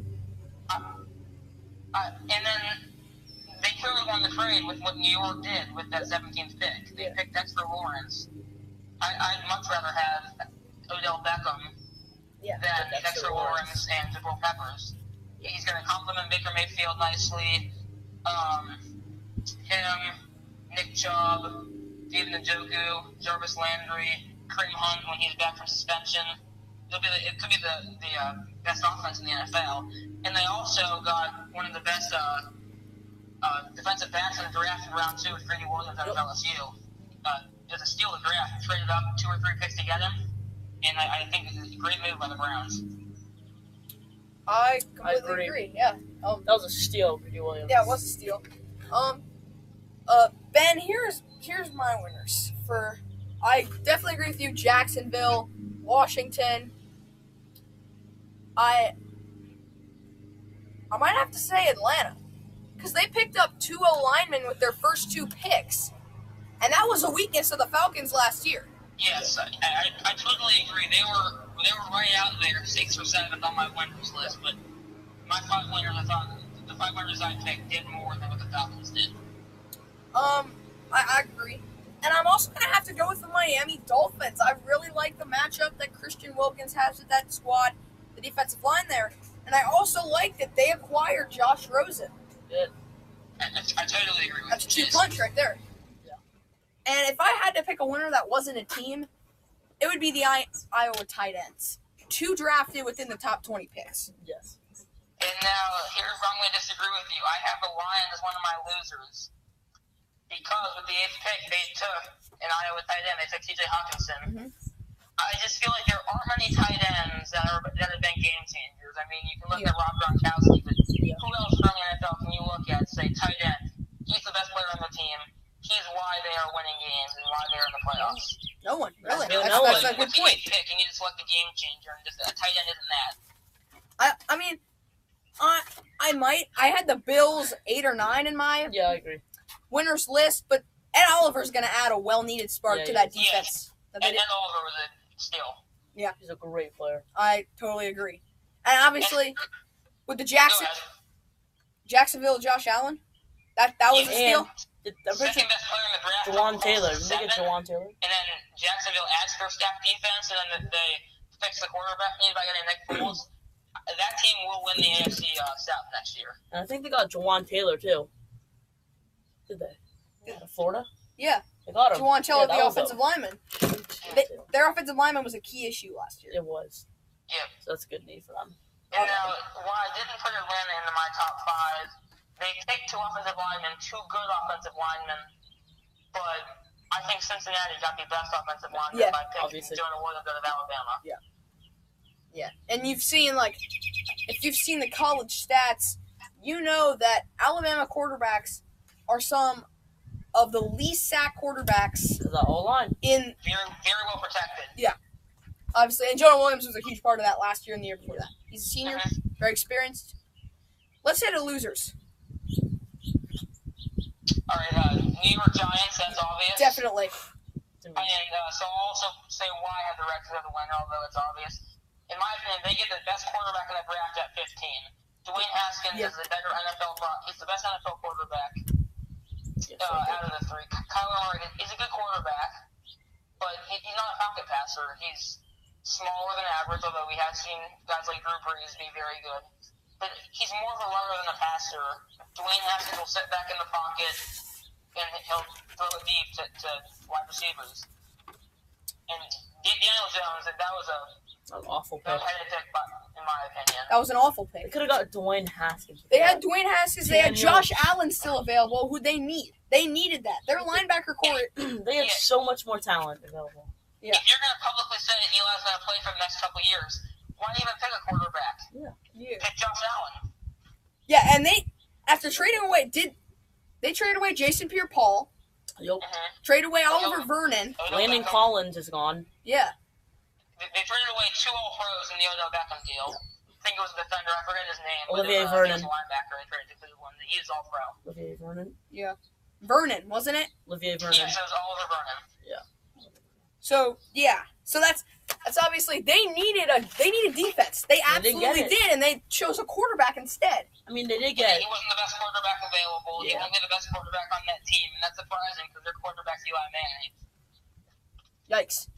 [SPEAKER 3] And then they clearly won the trade with what New York did with that 17th pick. They picked Dexter Lawrence. I'd much rather have Odell Beckham than Dexter Lawrence and Jabril Peppers. He's going to complement Baker Mayfield nicely. Him, Nick Chubb, David Njoku, Jarvis Landry, Kareem Hunt when he's back from suspension. It could be the best offense in the NFL. And they also got one of the best defensive backs in the draft in round 2 with Grady Williams out of LSU. Just a steal of the draft, traded up 2 or 3 picks to get him. And I think it's a great move by the Browns.
[SPEAKER 1] I completely agree. Yeah.
[SPEAKER 2] That was a steal, Grady Williams.
[SPEAKER 1] Yeah, it was a steal. Ben, here's my winners. I definitely agree with you. Jacksonville, Washington. I might have to say Atlanta, because they picked up 2 linemen with their first 2 picks, and that was a weakness of the Falcons last year.
[SPEAKER 3] Yes, I totally agree. They were right out there, 6th or 7th on my winners list. But my 5 winners, I thought the 5 winners I picked did more than what the Falcons did.
[SPEAKER 1] I agree. And I'm also going to have to go with the Miami Dolphins. I really like the matchup that Christian Wilkins has with that squad, the defensive line there. And I also like that they acquired Josh Rosen.
[SPEAKER 3] Good. I totally agree with
[SPEAKER 1] That's a 2-punch right there.
[SPEAKER 2] Yeah.
[SPEAKER 1] And if I had to pick a winner that wasn't a team, it would be the Iowa tight ends. 2 drafted within the top 20 picks.
[SPEAKER 2] Yes.
[SPEAKER 3] And now, here's where I'm going to disagree with you. I have the Lions as one of my losers. Because with the 8th pick, they took an Iowa tight end. They took T.J. Hawkinson.
[SPEAKER 1] Mm-hmm.
[SPEAKER 3] I just feel like there aren't many tight ends that have been game changers. I mean, you can look at Rob Gronkowski, but who else from the NFL can you look at and say, tight end, he's the best player on the team. He's why they are winning games and why they're in the playoffs.
[SPEAKER 1] No one, really.
[SPEAKER 2] That's
[SPEAKER 1] a good point.
[SPEAKER 3] Pick, and you just select the game changer, and just a tight end isn't that.
[SPEAKER 1] I mean, I had the Bills 8 or 9 in my
[SPEAKER 2] Yeah, I agree.
[SPEAKER 1] winners list, but Ed Oliver's going to add a well-needed spark to that defense.
[SPEAKER 3] And Oliver was a steal.
[SPEAKER 1] Yeah.
[SPEAKER 2] He's a great player.
[SPEAKER 1] I totally agree. And obviously, with the Jacksonville Josh Allen, that was a steal.
[SPEAKER 3] Second best player in the draft.
[SPEAKER 2] Jawan Taylor. Did they get Jawan Taylor?
[SPEAKER 3] And then Jacksonville adds their stack defense, and then they fix the quarterback need by getting Nick Foles. That team will win the AFC South next year.
[SPEAKER 2] And I think they got Jawan Taylor, too. Did they? Out of Florida?
[SPEAKER 1] Yeah.
[SPEAKER 2] They got him.
[SPEAKER 1] Jawan Taylor, the offensive lineman. Their offensive lineman was a key issue last year.
[SPEAKER 2] It was.
[SPEAKER 3] Yeah.
[SPEAKER 2] So that's a good need for them.
[SPEAKER 3] And now, why I didn't put Atlanta into my top 5, they picked 2 offensive linemen, 2 good offensive linemen, but I think Cincinnati got the best offensive lineman by picking Jonah Williams out of Alabama.
[SPEAKER 1] Yeah. Yeah. And you've seen, if you've seen the college stats, you know that Alabama quarterbacks are some of the least sacked quarterbacks
[SPEAKER 2] The O-line.
[SPEAKER 1] in
[SPEAKER 3] Very, very well protected.
[SPEAKER 1] Yeah. Obviously, and Jonah Williams was a huge part of that last year and the year before that. He's a senior, very experienced. Let's say the losers.
[SPEAKER 3] All right, New York Giants, that's obvious.
[SPEAKER 1] Definitely.
[SPEAKER 3] And so I'll also say why I have the Rex as the winner, although it's obvious. In my opinion, they get the best quarterback in the draft at 15. Dwayne Haskins is the better he's the best NFL quarterback out of the 3. Kyler Murray is a good quarterback, but he's not a pocket passer. He's smaller than average, although we have seen guys like Drew Brees be very good. But he's more of a runner than a passer. Dwayne Haskins will sit back in the pocket, and he'll throw it deep to wide receivers. And Daniel Jones, that was
[SPEAKER 2] an awful pick.
[SPEAKER 3] In my opinion.
[SPEAKER 1] That was an awful pick.
[SPEAKER 2] They could have got Dwayne Haskins.
[SPEAKER 1] They had Dwayne Haskins. They had Josh Allen still available, who they need. They needed that. Their linebacker core.
[SPEAKER 2] They had so much more talent available.
[SPEAKER 1] Yeah.
[SPEAKER 3] If you're going to publicly say that Eli's going to play for the next couple of years, why even pick a quarterback?
[SPEAKER 1] Yeah.
[SPEAKER 3] Pick Josh Allen.
[SPEAKER 1] Yeah, and after trading away, they traded away Jason Pierre-Paul.
[SPEAKER 2] Yep.
[SPEAKER 1] Traded away Oliver Vernon.
[SPEAKER 2] Landon Collins is gone.
[SPEAKER 1] Yeah.
[SPEAKER 3] They traded away 2 All-Pros in the Odell Beckham deal. I think it was a defender. I forget his name.
[SPEAKER 2] Olivier Vernon.
[SPEAKER 3] Linebacker. They traded to Cleveland. He's All-Pro.
[SPEAKER 2] Olivier Vernon?
[SPEAKER 1] Yeah. Vernon, wasn't it?
[SPEAKER 2] Olivier Vernon.
[SPEAKER 3] Yes, it was Oliver Vernon.
[SPEAKER 2] Yeah.
[SPEAKER 1] So, yeah. So that's obviously they needed defense. They absolutely did, and they chose a quarterback instead.
[SPEAKER 2] I mean, they did get.
[SPEAKER 3] He wasn't the best quarterback available.
[SPEAKER 2] Yeah.
[SPEAKER 3] He won't be the best quarterback on that team, and that's surprising because their quarterback's Eli Manning.
[SPEAKER 1] Yikes.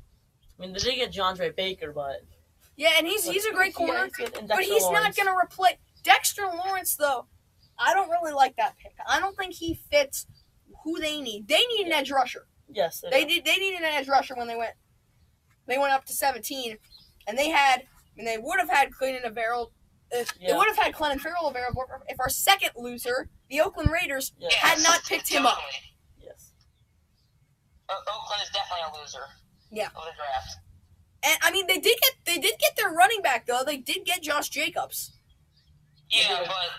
[SPEAKER 2] I mean, they did get DeAndre Baker, but.
[SPEAKER 1] Yeah, and he's a great corner, but he's not going to replace Dexter Lawrence. Though I don't really like that pick. I don't think he fits who they need. They need an edge rusher.
[SPEAKER 2] Yes,
[SPEAKER 1] they did. They needed an edge rusher when they went up to 17, and they would have had Clinton Farrell. They would have had Clinton Farrell available if our second loser, the Oakland Raiders, had not picked him up.
[SPEAKER 2] Yes.
[SPEAKER 3] Oakland is definitely a loser.
[SPEAKER 1] Yeah.
[SPEAKER 3] Of the draft.
[SPEAKER 1] And I mean, they did get their running back though. They did get Josh Jacobs.
[SPEAKER 3] Yeah, but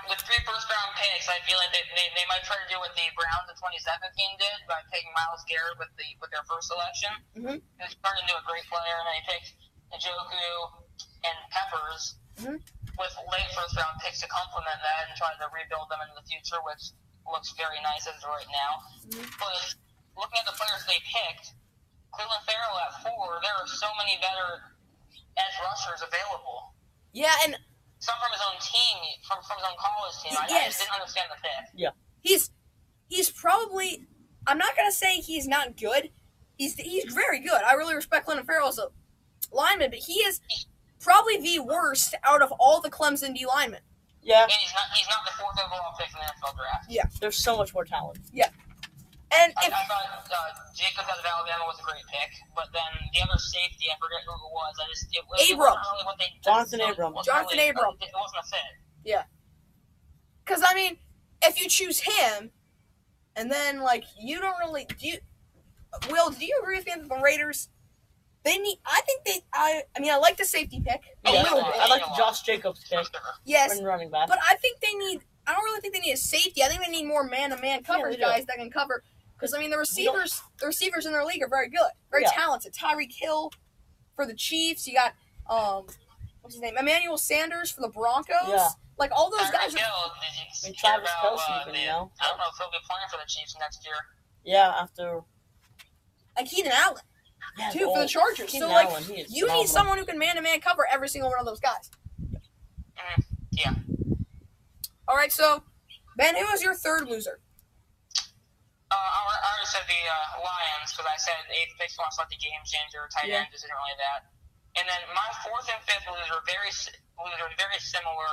[SPEAKER 3] with 3 first-round picks, I feel like they might try to do what the Browns in 2017 did by taking Myles Garrett with their first selection.
[SPEAKER 1] Mm-hmm.
[SPEAKER 3] He's turned into a great player, and they picked Njoku and Peppers with late first-round picks to complement that and try to rebuild them into the future, which looks very nice as of right now. Mm-hmm. But looking at the players they picked, Cleveland Farrell at 4. There are so many better edge rushers available.
[SPEAKER 1] Yeah, and
[SPEAKER 3] some from his own team, from his own college team. I just didn't understand the pick.
[SPEAKER 2] Yeah.
[SPEAKER 1] He's probably, I'm not going to say he's not good. He's very good. I really respect Cleveland Farrell as a lineman, but he is probably the worst out of all the Clemson D linemen.
[SPEAKER 2] Yeah.
[SPEAKER 3] And he's not the 4th overall pick in the NFL draft.
[SPEAKER 1] Yeah.
[SPEAKER 2] There's so much more talent.
[SPEAKER 1] Yeah. And
[SPEAKER 3] I thought Jacobs out of Alabama was a great pick, but then the other safety, I forget who it was. It wasn't really what they.
[SPEAKER 2] Jonathan Abram.
[SPEAKER 3] It wasn't a fit.
[SPEAKER 1] Yeah. Because I mean, if you choose him, and then like you don't really Will, do you agree with me that the Raiders? They need. I like the safety pick a little bit.
[SPEAKER 2] I like the Josh Jacobs pick.
[SPEAKER 1] Yes.
[SPEAKER 2] Running back.
[SPEAKER 1] But I think they need. I don't really think they need a safety. I think they need more man-to-man coverage guys that can cover. Because, I mean, the receivers in their league are very good. Very talented. Tyreek Hill for the Chiefs. You got, what's his name? Emmanuel Sanders for the Broncos.
[SPEAKER 2] Yeah.
[SPEAKER 1] Like, all those guys
[SPEAKER 2] are... Travis Kelce, even,
[SPEAKER 3] I don't know if he'll be playing for the Chiefs next year.
[SPEAKER 2] Yeah, after...
[SPEAKER 1] And Keenan Allen, too, for the Chargers.
[SPEAKER 2] Keenan
[SPEAKER 1] so, like,
[SPEAKER 2] Allen,
[SPEAKER 1] you need someone who can man-to-man cover every single one of those guys.
[SPEAKER 3] Yeah.
[SPEAKER 1] All right, so, Ben, who was your third loser?
[SPEAKER 3] I already said the Lions, because I said 8th pick wants like the game changer, tight end isn't really that. And then my 4th and 5th loser very similar.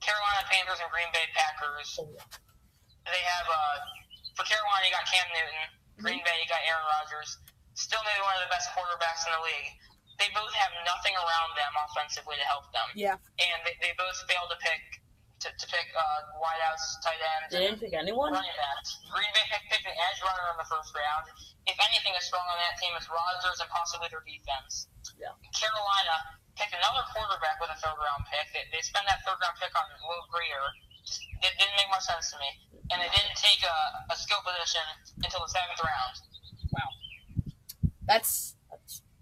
[SPEAKER 3] Carolina Panthers and Green Bay Packers. They have for Carolina you got Cam Newton, Green Bay you got Aaron Rodgers. Still maybe one of the best quarterbacks in the league. They both have nothing around them offensively to help them.
[SPEAKER 1] Yeah.
[SPEAKER 3] And they both failed to pick wideouts, tight ends.
[SPEAKER 2] They didn't pick anyone?
[SPEAKER 3] Running backs. Green Bay picked an edge runner in the first round. If anything is strong on that team, it's Rodgers and possibly their defense.
[SPEAKER 2] Yeah.
[SPEAKER 3] Carolina picked another quarterback with a 3rd round pick. They spent that 3rd round pick on Will Greer. It didn't make much sense to me. And they didn't take a skill position until the 7th round.
[SPEAKER 2] Wow.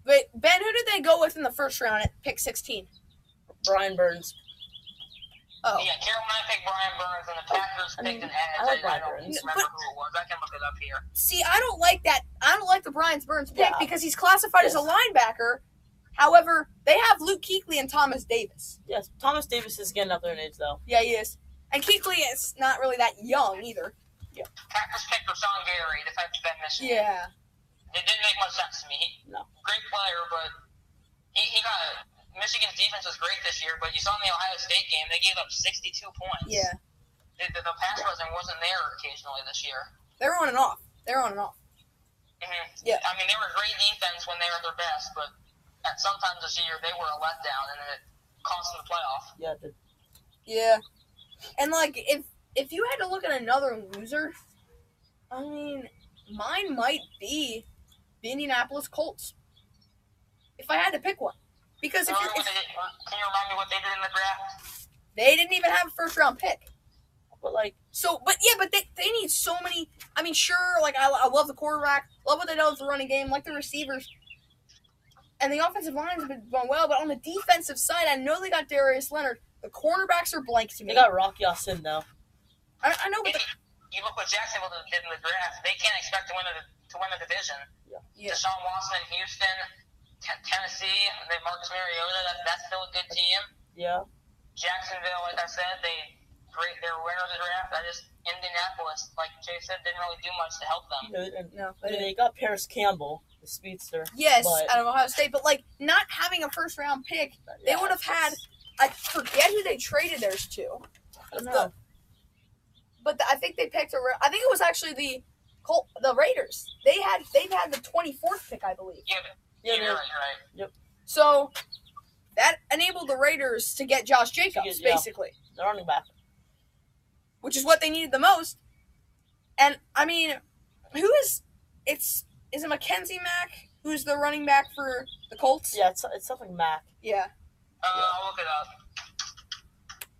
[SPEAKER 1] Wait, Ben, who did they go with in the first round at pick 16?
[SPEAKER 2] Brian Burns.
[SPEAKER 1] Oh.
[SPEAKER 3] Yeah, Carolina picked Brian Burns, and the Packers picked an edge.
[SPEAKER 2] I like
[SPEAKER 3] don't
[SPEAKER 2] Burns.
[SPEAKER 3] remember who it was. I can look it up here.
[SPEAKER 1] See, I don't like that. I don't like the Brian Burns pick because he's classified as a
[SPEAKER 2] Yes.
[SPEAKER 1] linebacker. However, they have Luke Kuechly and Thomas Davis.
[SPEAKER 2] Yes, Thomas Davis is getting up there in age, though.
[SPEAKER 1] Yeah, he is. And Kuechly is not really that young either.
[SPEAKER 2] Yeah.
[SPEAKER 3] Packers picked Rashawn Gary, defensive end Michigan.
[SPEAKER 1] Yeah.
[SPEAKER 3] It didn't make much sense to me.
[SPEAKER 2] No.
[SPEAKER 3] Great player, but he got Michigan's defense was great this year, but you saw in the Ohio State game they gave up 62 points.
[SPEAKER 1] Yeah.
[SPEAKER 3] The pass rushing wasn't there occasionally this year.
[SPEAKER 1] They're on and off.
[SPEAKER 3] Mm-hmm. Yeah. I mean, they were a great defense when they were at their best, but at sometimes this year they were a letdown, and it cost them the playoff.
[SPEAKER 2] Yeah.
[SPEAKER 1] Yeah. And like, if you had to look at another loser, I mean, mine might be the Indianapolis Colts. If I had to pick one. Because
[SPEAKER 3] can you remind me what they did in the draft?
[SPEAKER 1] They didn't even have a 1st round pick.
[SPEAKER 2] But
[SPEAKER 1] they need so many. I mean, sure, like I love the quarterback, love what they do with the running game, like the receivers, and the offensive lines have been going well. But on the defensive side, I know they got Darius Leonard. The cornerbacks are blank to me.
[SPEAKER 2] They got Rocky Ya-Sin, though.
[SPEAKER 1] I know, but
[SPEAKER 3] you look what Jacksonville did in the draft. They can't expect to win a division.
[SPEAKER 1] Yeah.
[SPEAKER 3] Deshaun Watson in Houston. Tennessee, they Marcus Mariota, that's still a good team.
[SPEAKER 2] Yeah.
[SPEAKER 3] Jacksonville, like I said, they're winner of the draft. Indianapolis, like Jay said, didn't really do much to help them.
[SPEAKER 1] No,
[SPEAKER 2] they got Paris Campbell, the speedster.
[SPEAKER 1] Yes, out of Ohio State, but like not having a 1st round pick, they would have had. I forget who they traded theirs to.
[SPEAKER 2] I don't know.
[SPEAKER 1] But I think they picked I think it was actually the Raiders. They've had the 24th pick, I believe.
[SPEAKER 3] Yeah, you're right.
[SPEAKER 2] Yep.
[SPEAKER 1] So that enabled the Raiders to get Josh Jacobs, basically.
[SPEAKER 2] The running back.
[SPEAKER 1] Which is what they needed the most. And, I mean, is it Mackenzie Mack who's the running back for the Colts?
[SPEAKER 2] Yeah, it's something Mack.
[SPEAKER 1] Yeah.
[SPEAKER 3] I'll look it up.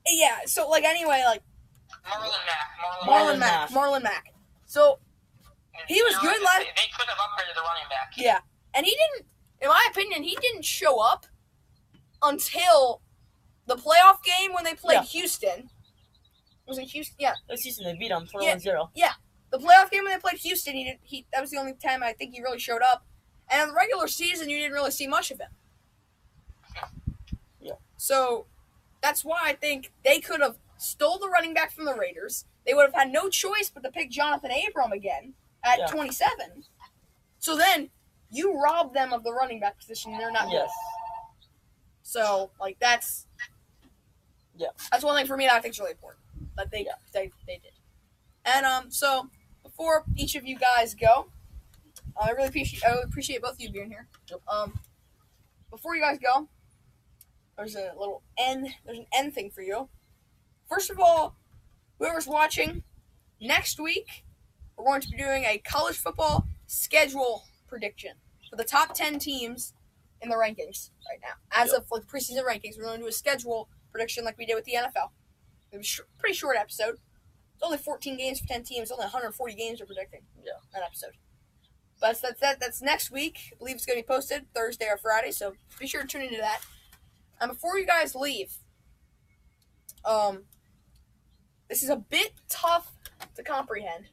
[SPEAKER 1] Yeah, so, like, anyway, like...
[SPEAKER 3] Marlon Mack.
[SPEAKER 1] So, he was good last...
[SPEAKER 3] They could have upgraded the running back.
[SPEAKER 1] Yeah. And he didn't... In my opinion, he didn't show up until the playoff game when they played Houston. Was it Houston? Yeah.
[SPEAKER 2] This season they beat them 21-0.
[SPEAKER 1] Yeah. The playoff game when they played Houston, that was the only time I think he really showed up. And in the regular season, you didn't really see much of him.
[SPEAKER 2] Yeah.
[SPEAKER 1] So that's why I think they could have stole the running back from the Raiders. They would have had no choice but to pick Jonathan Abram again at 27. So then you rob them of the running back position. They're not good. So, like, that's one thing for me that I think is really important that they did. And so before each of you guys go, I really appreciate both of you being here. Before you guys go, there's an N thing for you. First of all, whoever's watching, next week we're going to be doing a college football schedule prediction for the top 10 teams in the rankings right now. As of like preseason rankings, we're going to do a schedule prediction like we did with the NFL. It was a pretty short episode. It's only 14 games for 10 teams. Only 140 games we're predicting. That episode. But that's next week. I believe it's going to be posted Thursday or Friday, so be sure to tune into that. And before you guys leave, this is a bit tough to comprehend.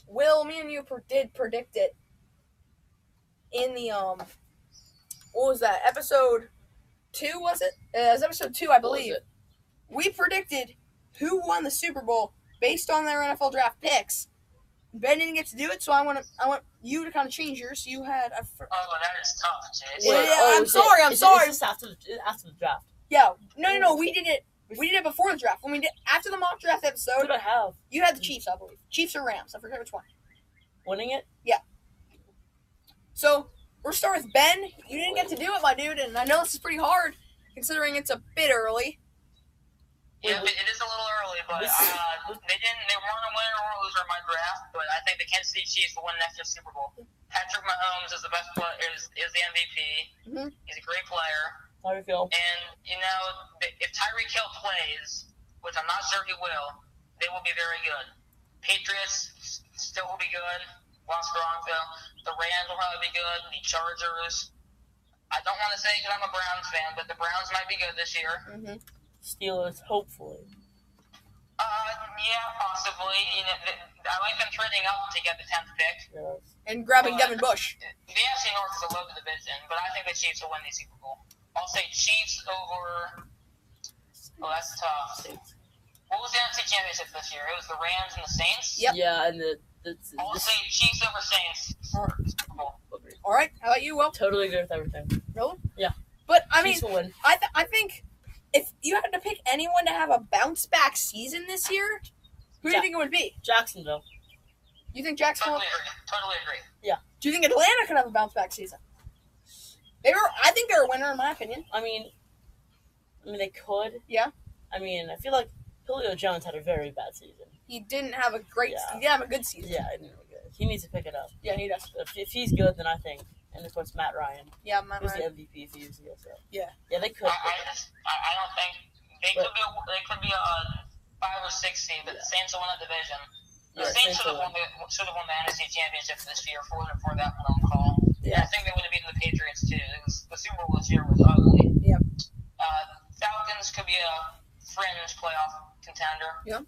[SPEAKER 1] Will, me and you did predict it in the, what was that, episode 2, was it? It was episode 2, I believe. We predicted who won the Super Bowl based on their NFL draft picks. Ben didn't get to do it, so I want you to kind of change yours. So you had a...
[SPEAKER 3] that is tough, Chase.
[SPEAKER 1] Yeah, I'm sorry.
[SPEAKER 2] It's after the draft.
[SPEAKER 1] Yeah, no, we did it. We did it before the draft. When we did after the mock draft episode.
[SPEAKER 2] What did I have?
[SPEAKER 1] You had the Chiefs, I believe. Chiefs or Rams. I forget which one.
[SPEAKER 2] Winning it?
[SPEAKER 1] Yeah. So we're starting with Ben. You didn't get to do it, my dude, and I know this is pretty hard considering it's a bit early.
[SPEAKER 3] Yeah, it is a little early, but they weren't a winner or a loser in my draft, but I think the Kansas City Chiefs will win next year's Super Bowl. Patrick Mahomes is the best player, is the MVP. Mm-hmm. He's a great player.
[SPEAKER 2] Tyreek Hill.
[SPEAKER 3] And, if Tyreek Hill plays, which I'm not sure he will, they will be very good. Patriots still will be good. Lost Gronville. The Rams will probably be good. The Chargers. I don't want to say because I'm a Browns fan, but the Browns might be good this year.
[SPEAKER 1] Mm-hmm.
[SPEAKER 2] Steelers, hopefully.
[SPEAKER 3] Yeah, possibly. I like them trading up to get the 10th pick.
[SPEAKER 2] Yes.
[SPEAKER 1] And grabbing Devin Bush.
[SPEAKER 3] The AFC North is a loaded division, but I think the Chiefs will win the Super Bowl. I'll say Chiefs over... Oh, that's tough. What was the NFC Championship this year? It was the Rams and the Saints?
[SPEAKER 1] Yep.
[SPEAKER 2] Yeah, and
[SPEAKER 3] I'll say Chiefs over Saints. Super Bowl.
[SPEAKER 1] All right. How about you, Will?
[SPEAKER 2] Totally agree with everything.
[SPEAKER 1] Really?
[SPEAKER 2] Yeah.
[SPEAKER 1] But, I mean,
[SPEAKER 2] Chiefs will win.
[SPEAKER 1] I think... If you had to pick anyone to have a bounce-back season this year, who do you think it would be?
[SPEAKER 2] Jacksonville.
[SPEAKER 1] You think Jacksonville?
[SPEAKER 3] Totally agree.
[SPEAKER 1] Yeah. Do you think Atlanta could have a bounce-back season? I think they're a winner, in my opinion.
[SPEAKER 2] I mean, they could.
[SPEAKER 1] Yeah.
[SPEAKER 2] I mean, I feel like Julio Jones had a very bad season.
[SPEAKER 1] He didn't have a great He didn't have a good season.
[SPEAKER 2] Yeah, he didn't have a good. He needs to pick it up.
[SPEAKER 1] Yeah, he does.
[SPEAKER 2] If he's good, then I think. And of course, Matt Ryan.
[SPEAKER 1] Yeah, Matt
[SPEAKER 2] Ryan.
[SPEAKER 1] Ryan.
[SPEAKER 2] Was the MVP a few years ago, so.
[SPEAKER 1] Yeah.
[SPEAKER 2] Yeah, they could.
[SPEAKER 3] I don't think they could be a 5 or 6 seed, but the Saints will win that division. The Saints should have won the NFC Championship this year for that lone call. Yeah. And I think they would have beaten the Patriots too. The Super Bowl this year was ugly.
[SPEAKER 1] Yeah.
[SPEAKER 3] Falcons could be a fringe playoff contender.
[SPEAKER 1] Yeah.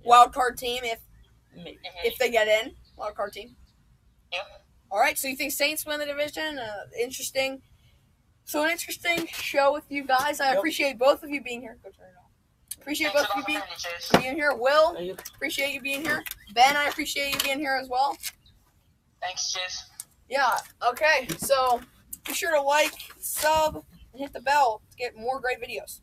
[SPEAKER 1] Wild card team if they get in. Wild card team.
[SPEAKER 3] Yep.
[SPEAKER 1] All right, so you think Saints win the division? Interesting. So an interesting show with you guys. I appreciate both of you being here. Go turn it off. Appreciate both of you being here. Will, appreciate you being here. Ben, I appreciate you being here as well.
[SPEAKER 3] Thanks, Chase.
[SPEAKER 1] Yeah, okay. So be sure to like, sub, and hit the bell to get more great videos.